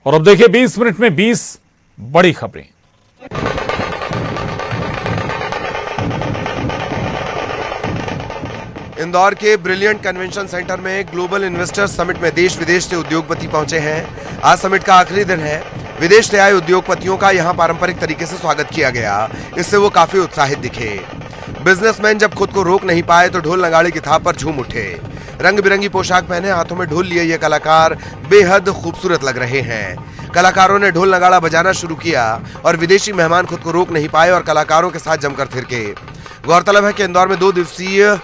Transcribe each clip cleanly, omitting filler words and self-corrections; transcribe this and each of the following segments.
और अब देखिए 20 मिनट में 20 बड़ी खबरें। इंदौर के ब्रिलियंट कन्वेंशन सेंटर में ग्लोबल इन्वेस्टर्स समिट में देश विदेश से उद्योगपति पहुंचे हैं। आज समिट का आखिरी दिन है। विदेश से आए उद्योगपतियों का यहां पारंपरिक तरीके से स्वागत किया गया, इससे वो काफी उत्साहित दिखे। बिजनेसमैन जब खुद को रोक नहीं पाए तो ढोल नगाड़े की थाप पर झूम उठे। रंग बिरंगी पोशाक पहने हाथों में ढोल लिए ये कलाकार बेहद खूबसूरत लग रहे हैं। कलाकारों ने ढोल नगाड़ा बजाना शुरू किया और विदेशी मेहमान खुद को रोक नहीं पाए और कलाकारों के साथ जमकर थिरके। गौरतलब है कि इंदौर में 2 दिवसीय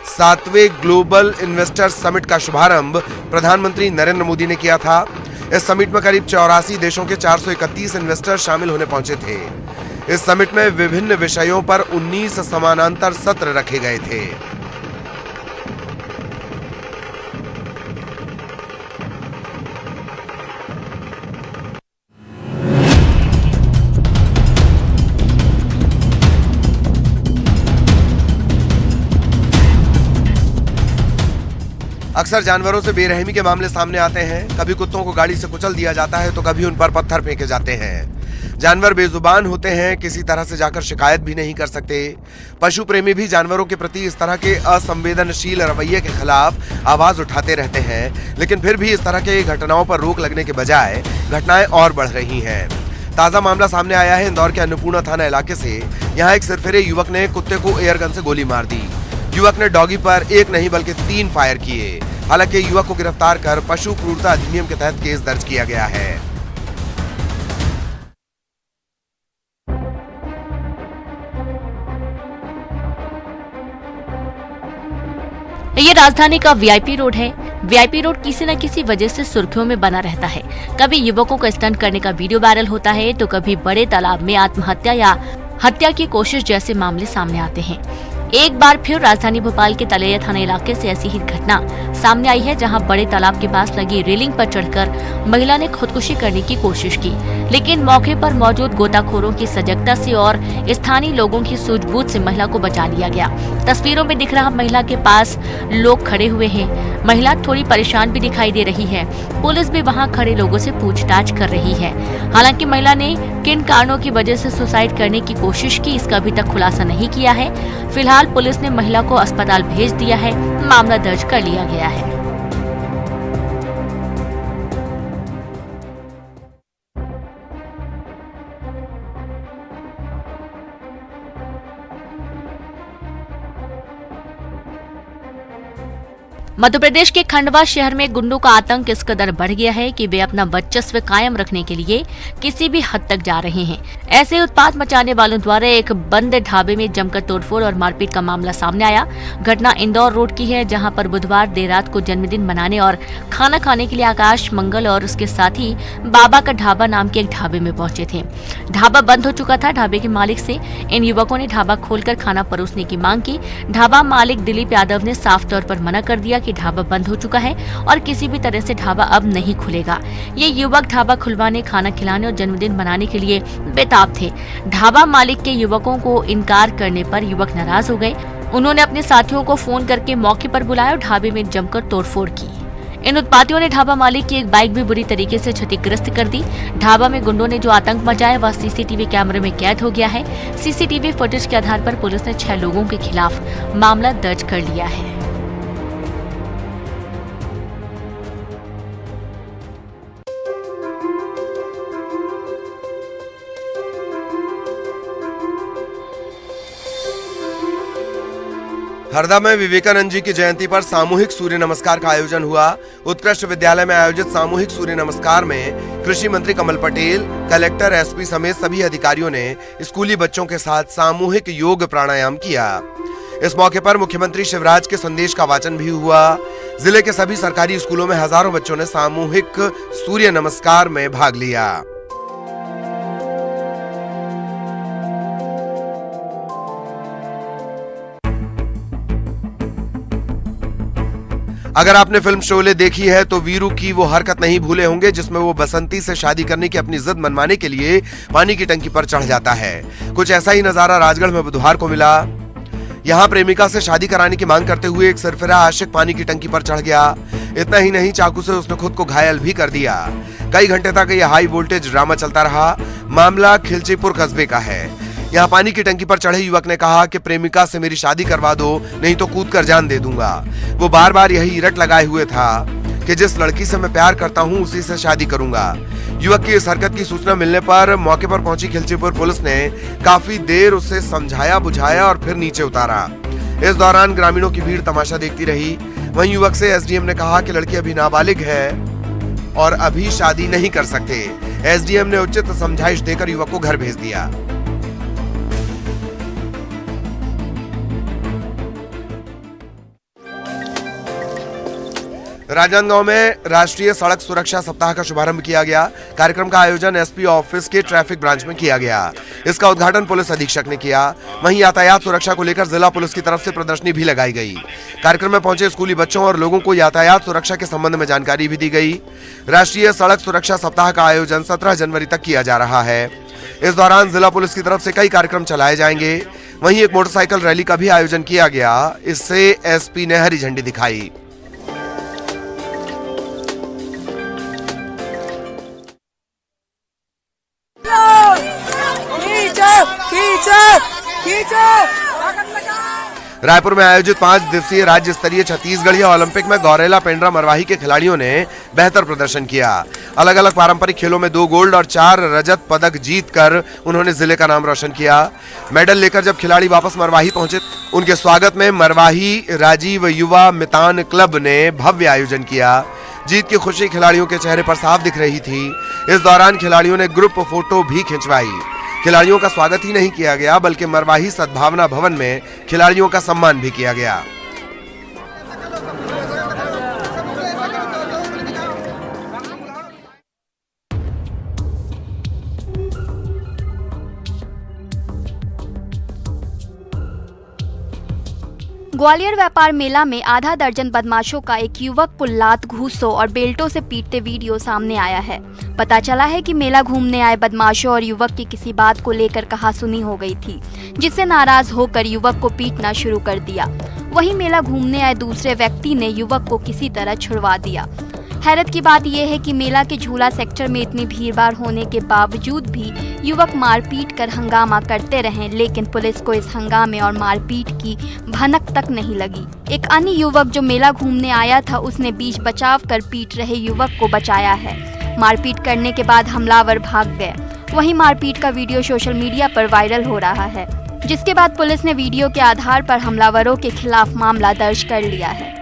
7वें ग्लोबल इन्वेस्टर्स समिट का शुभारंभ प्रधानमंत्री नरेंद्र मोदी ने किया था। इस समिट में करीब 84 देशों के 431 इन्वेस्टर शामिल होने पहुंचे थे। इस समिट में विभिन्न विषयों पर 19 समानांतर सत्र रखे गए थे। अक्सर जानवरों से बेरहमी के मामले सामने आते हैं। कभी कुत्तों को गाड़ी से कुचल दिया जाता है तो कभी उन पर पत्थर फेंके जाते हैं। जानवर बेजुबान होते हैं, किसी तरह से जाकर शिकायत भी नहीं कर सकते। पशु प्रेमी भी जानवरों के प्रति इस तरह के असंवेदनशील रवैये के खिलाफ आवाज उठाते रहते हैं, लेकिन फिर भी इस तरह के घटनाओं पर रोक लगने के बजाय घटनाएं और बढ़ रही हैं। ताजा मामला सामने आया है इंदौर के अन्नपूर्णा थाना इलाके से। यहाँ एक सिरफिरे युवक ने कुत्ते को एयरगन से गोली मार दी। युवक ने डॉगी पर 1 नहीं बल्कि 3 फायर किए। हालांकि युवक को गिरफ्तार कर पशु क्रूरता अधिनियम के तहत केस दर्ज किया गया है। ये राजधानी का वीआईपी रोड है। वीआईपी रोड किसी न किसी वजह से सुर्खियों में बना रहता है। कभी युवकों को स्टंट करने का वीडियो वायरल होता है तो कभी बड़े तालाब में आत्महत्या या हत्या की कोशिश जैसे मामले सामने आते हैं। एक बार फिर राजधानी भोपाल के तलैया थाना इलाके से ऐसी ही घटना सामने आई है, जहां बड़े तालाब के पास लगी रेलिंग पर चढ़कर महिला ने खुदकुशी करने की कोशिश की, लेकिन मौके पर मौजूद गोताखोरों की सजगता से और स्थानीय लोगों की सूझबूझ से महिला को बचा लिया गया। तस्वीरों में दिख रहा महिला के पास लोग खड़े हुए हैं। महिला थोड़ी परेशान भी दिखाई दे रही है। पुलिस भी वहां खड़े लोगों से पूछताछ कर रही है। हालांकि महिला ने किन कारणों की वजह से सुसाइड करने की कोशिश की, इसका अभी तक खुलासा नहीं किया है। फिलहाल पुलिस ने महिला को अस्पताल भेज दिया है। मामला दर्ज कर लिया गया है। मध्य प्रदेश के खंडवा शहर में गुंडों का आतंक इस कदर बढ़ गया है कि वे अपना वर्चस्व कायम रखने के लिए किसी भी हद तक जा रहे हैं। ऐसे उत्पात मचाने वालों द्वारा एक बंद ढाबे में जमकर तोड़फोड़ और मारपीट का मामला सामने आया। घटना इंदौर रोड की है, जहां पर बुधवार देर रात को जन्मदिन मनाने और खाना खाने के लिए आकाश मंगल और उसके साथ ही बाबा का ढाबा नाम के एक ढाबे में पहुंचे थे। ढाबा बंद हो चुका था। ढाबे के मालिक से इन युवकों ने ढाबा खोलकर खाना परोसने की मांग की। ढाबा मालिक दिलीप यादव ने साफ तौर पर मना कर दिया कि ढाबा बंद हो चुका है और किसी भी तरह से ढाबा अब नहीं खुलेगा। ये युवक ढाबा खुलवाने, खाना खिलाने और जन्मदिन मनाने के लिए बेताब थे। ढाबा मालिक के युवकों को इनकार करने पर युवक नाराज हो गए। उन्होंने अपने साथियों को फोन करके मौके पर बुलाया और ढाबे में जमकर तोड़फोड़ की। इन उत्पातियों ने ढाबा मालिक की एक बाइक भी बुरी तरीके से क्षतिग्रस्त कर दी। ढाबा में गुंडों ने जो आतंक मचाया वह सीसीटीवी कैमरे में कैद हो गया है। सीसीटीवी फुटेज के आधार पर पुलिस ने 6 लोगों के खिलाफ मामला दर्ज कर लिया है। हरदा में विवेकानंद जी की जयंती पर सामूहिक सूर्य नमस्कार का आयोजन हुआ। उत्कृष्ट विद्यालय में आयोजित सामूहिक सूर्य नमस्कार में कृषि मंत्री कमल पटेल, कलेक्टर, एसपी समेत सभी अधिकारियों ने स्कूली बच्चों के साथ सामूहिक योग प्राणायाम किया। इस मौके पर मुख्यमंत्री शिवराज के संदेश का वाचन भी हुआ। जिले के सभी सरकारी स्कूलों में हजारों बच्चों ने सामूहिक सूर्य नमस्कार में भाग लिया। अगर आपने फिल्म शोले देखी है तो वीरू की वो हरकत नहीं भूले होंगे जिसमें वो बसंती से शादी करने की अपनी जिद मनवाने के लिए पानी की टंकी पर चढ़ जाता है। कुछ ऐसा ही नजारा राजगढ़ में बुधवार को मिला। यहाँ प्रेमिका से शादी कराने की मांग करते हुए एक सिरफिरा आशिक पानी की टंकी पर चढ़ गया। इतना ही नहीं, चाकू से उसने खुद को घायल भी कर दिया। कई घंटे तक यह हाई वोल्टेज ड्रामा चलता रहा। मामला खिलचीपुर कस्बे का है। यहाँ पानी की टंकी पर चढ़े युवक ने कहा कि प्रेमिका से मेरी शादी करवा दो, नहीं तो कूद कर जान दे दूंगा। वो बार बार यही इरट लगाए हुए था कि जिस लड़की से मैं प्यार करता हूँ उसी से शादी करूंगा। युवक की इस हरकत की सूचना मिलने पर मौके पर पहुंची खिलचीपुर पुलिस ने काफी देर उसे समझाया बुझाया और फिर नीचे उतारा। इस दौरान ग्रामीणों की भीड़ तमाशा देखती रही। वहीं युवक से एसडीएम ने कहा कि लड़की अभी नाबालिग है और अभी शादी नहीं कर सकते। एसडीएम ने उचित समझाइश देकर युवक को घर भेज दिया। राजनांदगांव में राष्ट्रीय सड़क सुरक्षा सप्ताह का शुभारंभ किया गया। कार्यक्रम का आयोजन एसपी ऑफिस के ट्रैफिक ब्रांच में किया गया। इसका उद्घाटन पुलिस अधीक्षक ने किया। वहीं यातायात सुरक्षा को लेकर जिला पुलिस की तरफ से प्रदर्शनी भी लगाई गई। कार्यक्रम में पहुंचे स्कूली बच्चों और लोगों को यातायात सुरक्षा के संबंध में जानकारी भी दी गई। राष्ट्रीय सड़क सुरक्षा सप्ताह का आयोजन 17 जनवरी तक किया जा रहा है। इस दौरान जिला पुलिस की तरफ से कई कार्यक्रम चलाए जाएंगे। वहीं एक मोटरसाइकिल रैली का भी आयोजन किया गया। इससे एसपी ने हरी झंडी दिखाई। रायपुर में आयोजित 5 दिवसीय राज्य स्तरीय छत्तीसगढ़ीय ओलंपिक में गौरेला पेंड्रा मरवाही के खिलाड़ियों ने बेहतर प्रदर्शन किया। अलग अलग पारंपरिक खेलों में 2 गोल्ड और 4 रजत पदक जीतकर उन्होंने जिले का नाम रोशन किया। मेडल लेकर जब खिलाड़ी वापस मरवाही पहुंचे, उनके स्वागत में मरवाही राजीव युवा मितान क्लब ने भव्य आयोजन किया। जीत की खुशी खिलाड़ियों के चेहरे पर साफ दिख रही थी। इस दौरान खिलाड़ियों ने ग्रुप फोटो भी खिंचवाई। खिलाड़ियों का स्वागत ही नहीं किया गया बल्कि मरवाही सद्भावना भवन में खिलाड़ियों का सम्मान भी किया गया। ग्वालियर व्यापार मेला में आधा दर्जन बदमाशों का एक युवक को लात, घूसों और बेल्टों से पीटते वीडियो सामने आया है। पता चला है कि मेला घूमने आए बदमाशों और युवक की किसी बात को लेकर कहासुनी हो गई थी, जिससे नाराज होकर युवक को पीटना शुरू कर दिया। वहीं मेला घूमने आए दूसरे व्यक्ति ने युवक को किसी तरह छुड़वा दिया। हैरत की बात यह है कि मेला के झूला सेक्टर में इतनी भीड़भाड़ होने के बावजूद भी युवक मारपीट कर हंगामा करते रहे, लेकिन पुलिस को इस हंगामे और मारपीट की भनक तक नहीं लगी। एक अन्य युवक जो मेला घूमने आया था, उसने बीच बचाव कर पीट रहे युवक को बचाया है। मारपीट करने के बाद हमलावर भाग गए। वहीं मारपीट का वीडियो सोशल मीडिया पर वायरल हो रहा है, जिसके बाद पुलिस ने वीडियो के आधार पर हमलावरों के खिलाफ मामला दर्ज कर लिया है।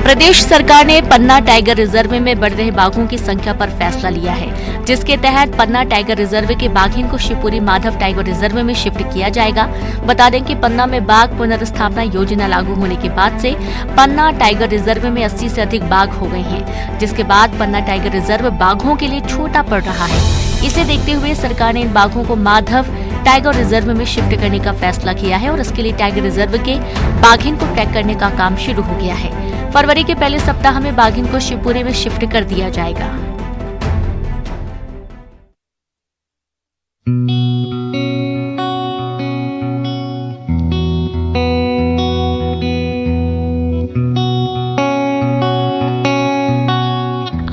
प्रदेश सरकार ने पन्ना टाइगर रिजर्व में बढ़ रहे बाघों की संख्या पर फैसला लिया है, जिसके तहत पन्ना टाइगर रिजर्व के बाघिन को शिवपुरी माधव टाइगर रिजर्व में शिफ्ट किया जाएगा। बता दें कि पन्ना में बाघ पुनर्स्थापना योजना लागू होने के बाद से पन्ना टाइगर रिजर्व में 80 से अधिक बाघ हो गए हैं, जिसके बाद पन्ना टाइगर रिजर्व बाघों के लिए छोटा पड़ रहा है। इसे देखते हुए सरकार ने इन बाघों को माधव टाइगर रिजर्व में शिफ्ट करने का फैसला किया है और इसके लिए टाइगर रिजर्व के बाघिन को ट्रैक करने का काम शुरू हो गया है। फरवरी के पहले सप्ताह में बाघिन को शिवपुरी में शिफ्ट कर दिया जाएगा।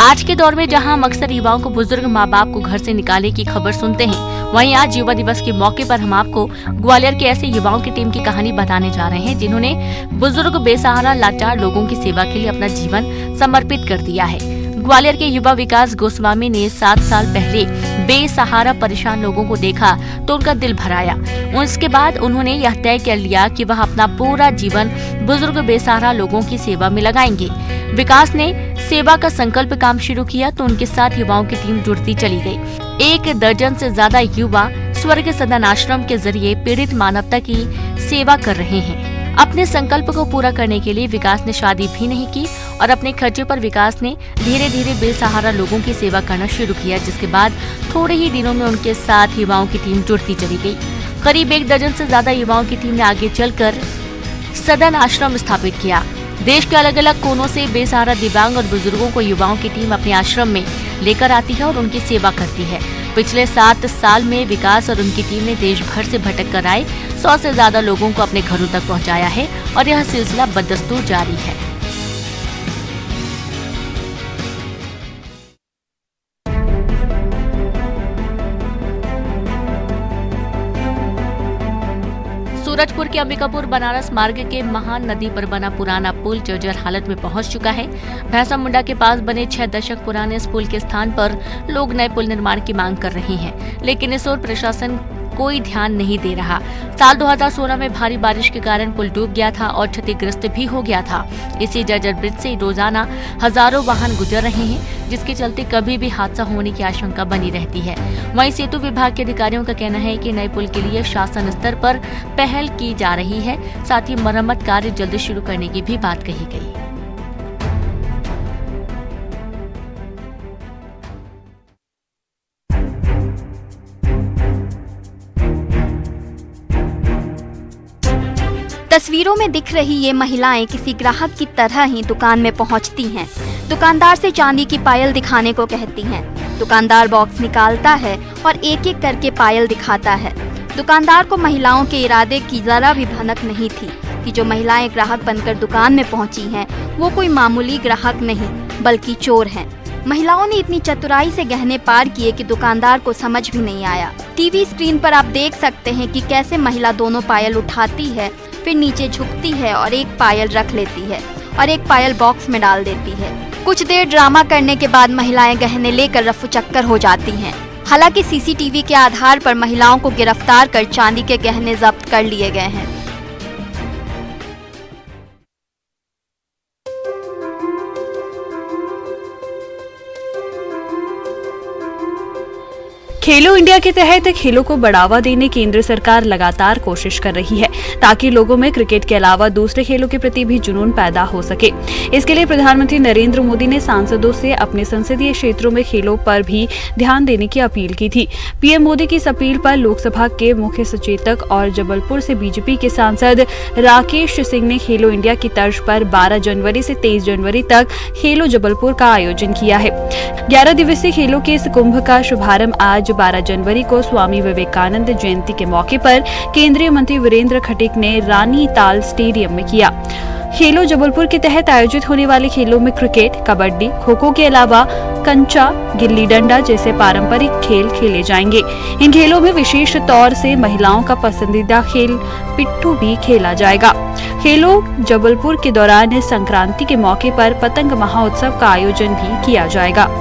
आज के दौर में जहां हम अक्सर युवाओं को बुजुर्ग माँ बाप को घर से निकाले की खबर सुनते हैं, वहीं आज युवा दिवस के मौके पर हम आपको ग्वालियर के ऐसे युवाओं की टीम की कहानी बताने जा रहे हैं, जिन्होंने बुजुर्ग बेसहारा लाचार लोगों की सेवा के लिए अपना जीवन समर्पित कर दिया है। ग्वालियर के युवा विकास गोस्वामी ने 7 साल पहले बेसहारा परेशान लोगों को देखा तो उनका दिल भर आया। उसके बाद उन्होंने यह तय कर लिया कि वह अपना पूरा जीवन बुजुर्ग बेसहारा लोगों की सेवा में लगाएंगे। विकास ने सेवा का संकल्प काम शुरू किया तो उनके साथ युवाओं की टीम जुड़ती चली गई। 1 दर्जन से ज्यादा युवा स्वर्ग सदन आश्रम के जरिए पीड़ित मानवता की सेवा कर रहे हैं। अपने संकल्प को पूरा करने के लिए विकास ने शादी भी नहीं की और अपने खर्चे पर विकास ने धीरे धीरे बेसहारा लोगों की सेवा करना शुरू किया, जिसके बाद थोड़े ही दिनों में उनके साथ युवाओं की टीम जुड़ती चली गई। करीब 1 दर्जन से ज्यादा युवाओं की टीम ने आगे चलकर सदन आश्रम स्थापित किया। देश के अलग अलग कोनों से बेसहारा दिव्यांग और बुजुर्गों को युवाओं की टीम अपने आश्रम में लेकर आती है और उनकी सेवा करती है। पिछले 7 साल में विकास और उनकी टीम ने देश भर से भटक कर आए 100 से ज्यादा लोगों को अपने घरों तक पहुंचाया है और यह सिलसिला बदस्तूर जारी है। सूरजपुर के अंबिकापुर बनारस मार्ग के महान नदी पर बना पुराना पुल जर्जर हालत में पहुंच चुका है। भैंसा मुंडा के पास बने 6 दशक पुराने इस पुल के स्थान पर लोग नए पुल निर्माण की मांग कर रहे हैं, लेकिन इस ओर प्रशासन कोई ध्यान नहीं दे रहा। साल 2016 में भारी बारिश के कारण पुल डूब गया था और क्षतिग्रस्त भी हो गया था। इसी जर्जर ब्रिज से रोजाना हजारों वाहन गुजर रहे हैं, जिसके चलते कभी भी हादसा होने की आशंका बनी रहती है। वहीं सेतु विभाग के अधिकारियों का कहना है कि नए पुल के लिए शासन स्तर पर पहल की जा रही है, साथ ही मरम्मत कार्य जल्द शुरू करने की भी बात कही गई। तस्वीरों में दिख रही ये महिलाएं किसी ग्राहक की तरह ही दुकान में पहुंचती हैं। दुकानदार से चांदी की पायल दिखाने को कहती हैं। दुकानदार बॉक्स निकालता है और एक एक करके पायल दिखाता है। दुकानदार को महिलाओं के इरादे की जरा भी भनक नहीं थी कि जो महिलाएं ग्राहक बनकर दुकान में पहुंची हैं, वो कोई मामूली ग्राहक नहीं बल्कि चोर हैं। महिलाओं ने इतनी चतुराई से गहने पार किए कि दुकानदार को समझ भी नहीं आया। टीवी स्क्रीन पर आप देख सकते हैं कि कैसे महिला दोनों पायल उठाती है, फिर नीचे झुकती है और एक पायल रख लेती है और एक पायल बॉक्स में डाल देती है। कुछ देर ड्रामा करने के बाद महिलाएं गहने लेकर रफू चक्कर हो जाती हैं। हालांकि सीसीटीवी के आधार पर महिलाओं को गिरफ्तार कर चांदी के गहने जब्त कर लिए गए हैं। खेलो इंडिया के तहत खेलों को बढ़ावा देने केंद्र सरकार लगातार कोशिश कर रही है ताकि लोगों में क्रिकेट के अलावा दूसरे खेलों के प्रति भी जुनून पैदा हो सके। इसके लिए प्रधानमंत्री नरेंद्र मोदी ने सांसदों से अपने संसदीय क्षेत्रों में खेलों पर भी ध्यान देने की अपील की थी। पीएम मोदी की इस अपील पर लोकसभा के मुख्य सचेतक और जबलपुर से बीजेपी के सांसद राकेश सिंह ने खेलो इंडिया की तर्ज पर 12 जनवरी से 23 जनवरी तक खेलो जबलपुर का आयोजन किया है। 11 दिवसीय खेलों के इस कुंभ का शुभारंभ आज 12 जनवरी को स्वामी विवेकानंद जयंती के मौके पर केंद्रीय मंत्री वीरेंद्र खटीक ने रानी ताल स्टेडियम में किया। खेलो जबलपुर के तहत आयोजित होने वाले खेलों में क्रिकेट, कबड्डी, खो-खो के अलावा कंचा, गिल्ली डंडा जैसे पारंपरिक खेल खेले जाएंगे। इन खेलों में विशेष तौर से महिलाओं का पसंदीदा खेल पिट्ठू भी खेला जाएगा। खेलो जबलपुर के दौरान संक्रांति के मौके पर पतंग महोत्सव का आयोजन भी किया जाएगा।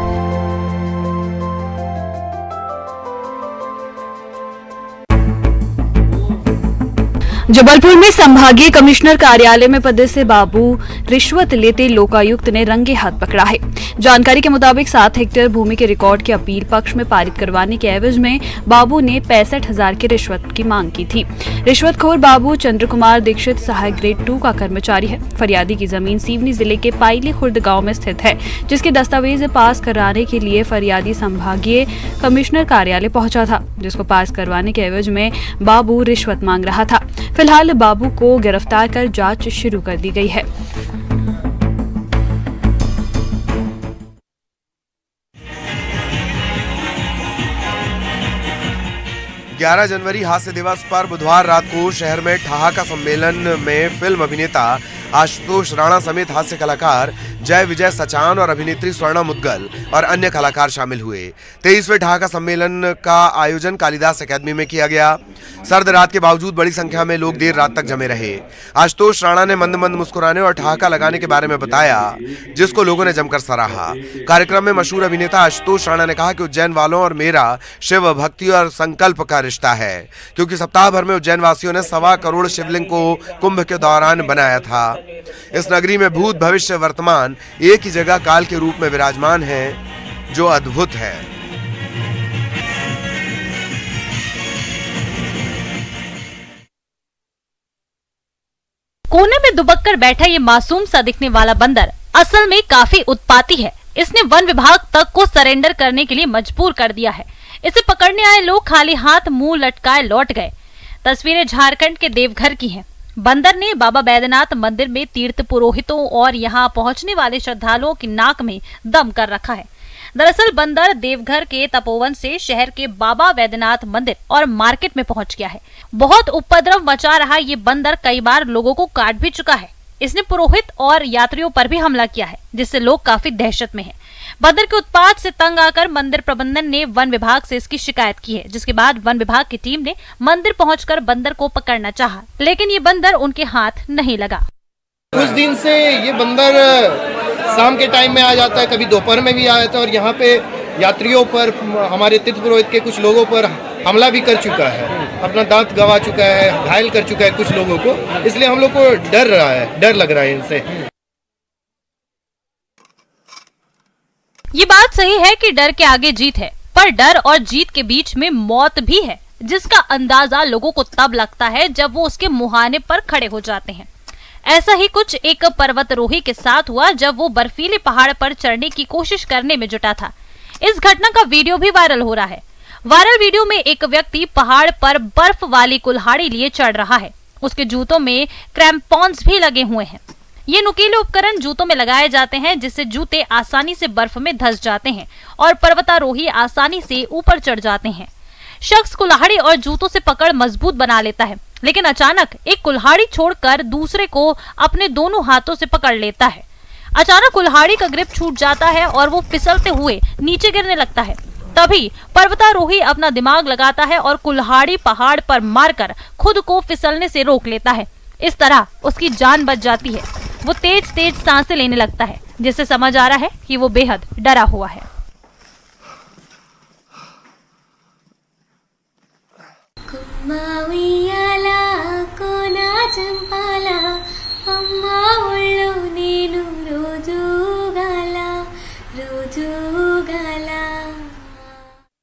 जबलपुर में संभागीय कमिश्नर कार्यालय में पदस्थ बाबू रिश्वत लेते लोकायुक्त ने रंगे हाथ पकड़ा है। जानकारी के मुताबिक 7 हेक्टेयर भूमि के रिकॉर्ड के अपील पक्ष में पारित करवाने के एवज में बाबू ने 65,000 की रिश्वत की मांग की थी। रिश्वतखोर बाबू चंद्र कुमार दीक्षित सहायक ग्रेड 2 का कर्मचारी है। फरियादी की जमीन सिवनी जिले के पाइली खुर्द गाँव में स्थित है, जिसके दस्तावेज पास कराने के लिए फरियादी संभागीय कमिश्नर कार्यालय पहुंचा था, जिसको पास करवाने के एवज में बाबू रिश्वत मांग रहा था। फिलहाल बाबू को गिरफ्तार कर जांच शुरू कर दी गई है। ग्यारह जनवरी हास्य दिवस पर बुधवार रात को शहर में ठहाका सम्मेलन में फिल्म अभिनेता आशुतोष राणा समेत हास्य कलाकार जय विजय सचान और अभिनेत्री स्वर्णा मुद्गल और अन्य कलाकार शामिल हुए। 23वें ठहाका सम्मेलन का आयोजन कालिदास अकादमी में किया गया। सर्द रात के बावजूद बड़ी संख्या में लोग देर रात तक जमे रहे। आशुतोष राणा ने मंद मंद मुस्कुराने और ठहाका लगाने के बारे में बताया, जिसको लोगों ने जमकर सराहा। कार्यक्रम में मशहूर अभिनेता आशुतोष राणा ने कहा कि उज्जैन वालों और मेरा शिव भक्ति और संकल्प का रिश्ता है, क्योंकि सप्ताह भर में उज्जैन वासियों ने 1.25 करोड़ शिवलिंग को कुंभ के दौरान बनाया था। इस नगरी में भूत भविष्य वर्तमान एक ही जगह काल के रूप में विराजमान है, जो अद्भुत है। कोने में दुबक कर बैठा ये मासूम सा दिखने वाला बंदर असल में काफी उत्पाती है। इसने वन विभाग तक को सरेंडर करने के लिए मजबूर कर दिया है। इसे पकड़ने आए लोग खाली हाथ मुंह लटकाए लौट गए। तस्वीरें झारखंड के देवघर की हैं। बंदर ने बाबा बैद्यनाथ मंदिर में तीर्थ पुरोहितों और यहाँ पहुँचने वाले श्रद्धालुओं की नाक में दम कर रखा है। दरअसल बंदर देवघर के तपोवन से शहर के बाबा बैद्यनाथ मंदिर और मार्केट में पहुंच गया है। बहुत उपद्रव मचा रहा ये बंदर कई बार लोगों को काट भी चुका है। इसने पुरोहित और यात्रियों पर भी हमला किया है, जिससे लोग काफी दहशत में हैं। बंदर के उत्पात से तंग आकर मंदिर प्रबंधन ने वन विभाग से इसकी शिकायत की है, जिसके बाद वन विभाग की टीम ने मंदिर पहुंचकर बंदर को पकड़ना चाहा, लेकिन ये बंदर उनके हाथ नहीं लगा। कुछ दिन से ये बंदर शाम के टाइम में आ जाता है, कभी दोपहर में भी आ जाता है और यहाँ पे यात्रियों पर, हमारे तीर्थ पुरोहित के कुछ लोगों पर हमला भी कर चुका है, अपना दांत गंवा चुका है, घायल कर चुका है कुछ लोगों को। इसलिए हम लोग को डर लग रहा है इनसे। ये बात सही है कि डर के आगे जीत है, पर डर और जीत के बीच में मौत भी है, जिसका अंदाजा लोगों को तब लगता है जब वो उसके मुहाने पर खड़े हो जाते हैं। ऐसा ही कुछ एक पर्वतारोही के साथ हुआ जब वो बर्फीले पहाड़ पर चढ़ने की कोशिश करने में जुटा था। इस घटना का वीडियो भी वायरल हो रहा है। वायरल वीडियो में एक व्यक्ति पहाड़ पर बर्फ वाली कुल्हाड़ी लिए चढ़ रहा है। उसके जूतों में क्रैम्पॉन्स भी लगे हुए हैं। ये नुकीले उपकरण जूतों में लगाए जाते हैं, जिससे जूते आसानी से बर्फ में धंस जाते हैं और पर्वतारोही आसानी से ऊपर चढ़ जाते हैं। शख्स कुल्हाड़ी और जूतों से पकड़ मजबूत बना लेता है, लेकिन अचानक एक कुल्हाड़ी छोड़कर दूसरे को अपने दोनों हाथों से पकड़ लेता है। अचानक कुल्हाड़ी का ग्रिप छूट जाता है और वो फिसलते हुए नीचे गिरने लगता है। तभी पर्वतारोही अपना दिमाग लगाता है और कुल्हाड़ी पहाड़ पर मारकर खुद को फिसलने से रोक लेता है। इस तरह उसकी जान बच जाती है। वो तेज तेज सांसें लेने लगता है, जिससे समझ आ रहा है कि वो बेहद डरा हुआ है।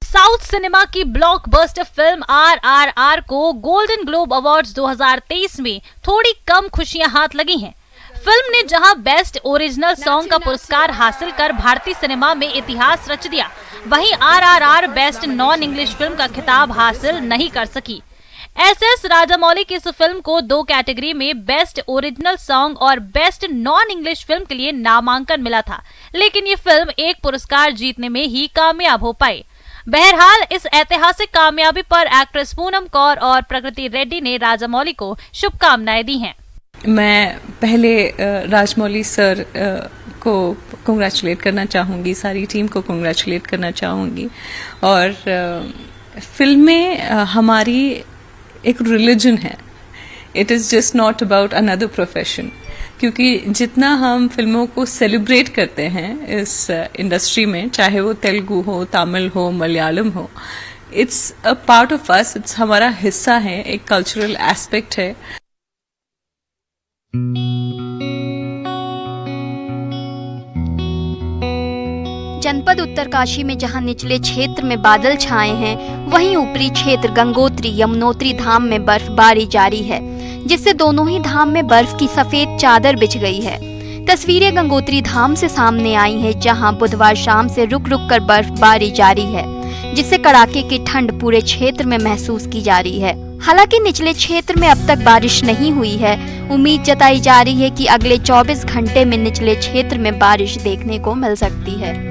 साउथ सिनेमा की ब्लॉकबस्टर फिल्म RRR को गोल्डन ग्लोब अवार्ड्स 2023 में थोड़ी कम खुशियां हाथ लगी हैं। फिल्म ने जहां बेस्ट ओरिजिनल सॉन्ग का पुरस्कार हासिल कर भारतीय सिनेमा में इतिहास रच दिया, वहीं RRR best non English film का खिताब हासिल नहीं कर सकी। SS राजामौली की इस फिल्म को 2 कैटेगरी में बेस्ट ओरिजिनल सॉन्ग और बेस्ट नॉन इंग्लिश फिल्म के लिए नामांकन मिला था, लेकिन ये फिल्म एक पुरस्कार जीतने में ही कामयाब हो पाई। बहरहाल इस ऐतिहासिक कामयाबी पर एक्ट्रेस पूनम कौर और प्रकृति रेड्डी ने राजामौली को शुभकामनाएं दी हैं। मैं पहले राजमौली सर को कांग्रेचुलेट करना चाहूँगी, सारी टीम को कांग्रेचुलेट करना चाहूँगी। और फिल्में हमारी एक रिलीजन है, it is just not about another profession. क्योंकि जितना हम फिल्मों को सेलिब्रेट करते हैं इस इंडस्ट्री में, चाहे वो तेलुगु हो, तमिल हो, मलयालम हो, it's a part of us, it's हमारा हिस्सा है, एक कल्चरल एस्पेक्ट है। जनपद उत्तरकाशी में जहां निचले क्षेत्र में बादल छाए हैं, वहीं ऊपरी क्षेत्र गंगोत्री यमुनोत्री धाम में बर्फबारी जारी है, जिससे दोनों ही धाम में बर्फ की सफेद चादर बिछ गई है। तस्वीरें गंगोत्री धाम से सामने आई हैं, जहां बुधवार शाम से रुक रुक कर बर्फबारी जारी है, जिससे कड़ाके की ठंड पूरे क्षेत्र में महसूस की जा रही है। हालांकि निचले क्षेत्र में अब तक बारिश नहीं हुई है। उम्मीद जताई जा रही है कि अगले 24 घंटे में निचले क्षेत्र में बारिश देखने को मिल सकती है।